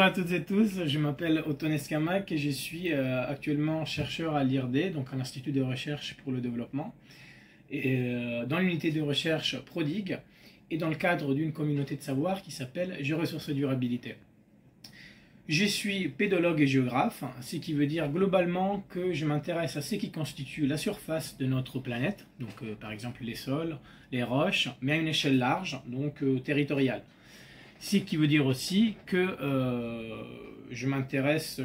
à toutes et tous, je m'appelle Othon Escamac et je suis actuellement chercheur à l'IRD, donc à l'Institut de recherche pour le développement, et dans l'unité de recherche Prodigue et dans le cadre d'une communauté de savoir qui s'appelle Géoressources et Durabilité. Je suis pédologue et géographe, ce qui veut dire globalement que je m'intéresse à ce qui constitue la surface de notre planète, donc par exemple les sols, les roches, mais à une échelle large, donc territoriale. Ce qui veut dire aussi que je m'intéresse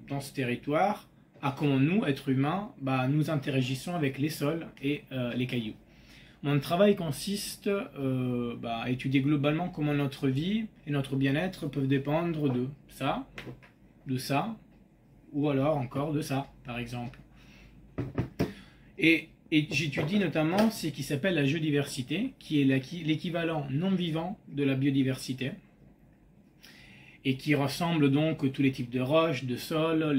dans ce territoire à comment nous, êtres humains, nous interagissons avec les sols et les cailloux. Mon travail consiste à étudier globalement comment notre vie et notre bien-être peuvent dépendre de ça, ou alors encore de ça, par exemple. Et j'étudie notamment ce qui s'appelle la géodiversité, qui est l'équivalent non vivant de la biodiversité, et qui rassemble donc tous les types de roches, de sols,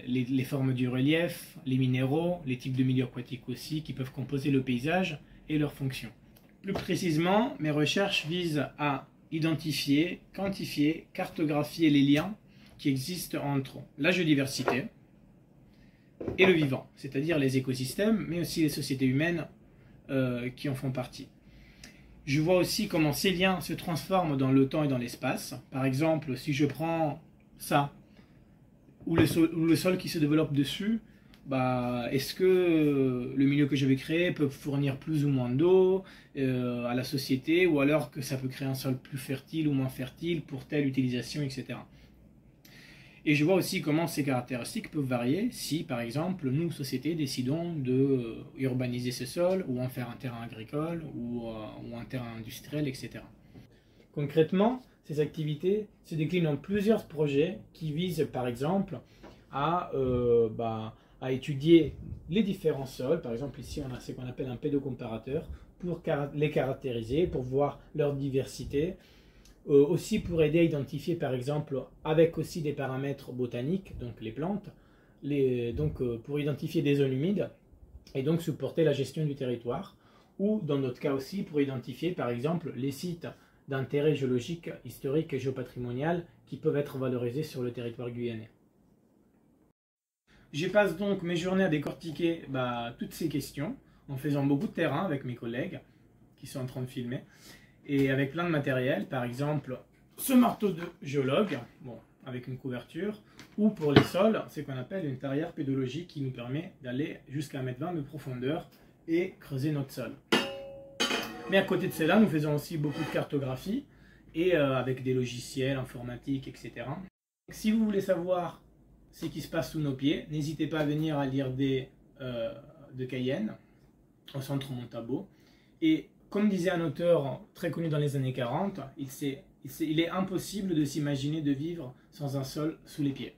les formes du relief, les minéraux, les types de milieux aquatiques aussi, qui peuvent composer le paysage et leurs fonctions. Plus précisément, mes recherches visent à identifier, quantifier, cartographier les liens qui existent entre la géodiversité et le vivant, c'est-à-dire les écosystèmes, mais aussi les sociétés humaines qui en font partie. Je vois aussi comment ces liens se transforment dans le temps et dans l'espace. Par exemple, si je prends ça, ou le sol qui se développe dessus, est-ce que le milieu que je vais créer peut fournir plus ou moins d'eau à la société, ou alors que ça peut créer un sol plus fertile ou moins fertile pour telle utilisation, etc. Et je vois aussi comment ces caractéristiques peuvent varier si, par exemple, nous, société, décidons de urbaniser ce sol, ou en faire un terrain agricole, ou un terrain industriel, etc. Concrètement, ces activités se déclinent en plusieurs projets qui visent, par exemple, à étudier les différents sols. Par exemple, ici, on a ce qu'on appelle un pédocomparateur pour les caractériser, pour voir leur diversité. Aussi pour aider à identifier, par exemple, avec aussi des paramètres botaniques, donc les plantes, pour identifier des zones humides et donc supporter la gestion du territoire, ou dans notre cas aussi pour identifier, par exemple, les sites d'intérêt géologique, historique et géopatrimonial qui peuvent être valorisés sur le territoire guyanais. Je passe donc mes journées à décortiquer toutes ces questions en faisant beaucoup de terrain avec mes collègues qui sont en train de filmer, et avec plein de matériel, par exemple ce marteau de géologue, avec une couverture, ou pour les sols, c'est ce qu'on appelle une tarière pédologique qui nous permet d'aller jusqu'à 1,20 m de profondeur et creuser notre sol. Mais à côté de cela, nous faisons aussi beaucoup de cartographie, et avec des logiciels informatiques, etc. Si vous voulez savoir ce qui se passe sous nos pieds, n'hésitez pas à venir à l'IRD de Cayenne, au centre Montabo. Et comme disait un auteur très connu dans les années 40, il est impossible de s'imaginer de vivre sans un sol sous les pieds.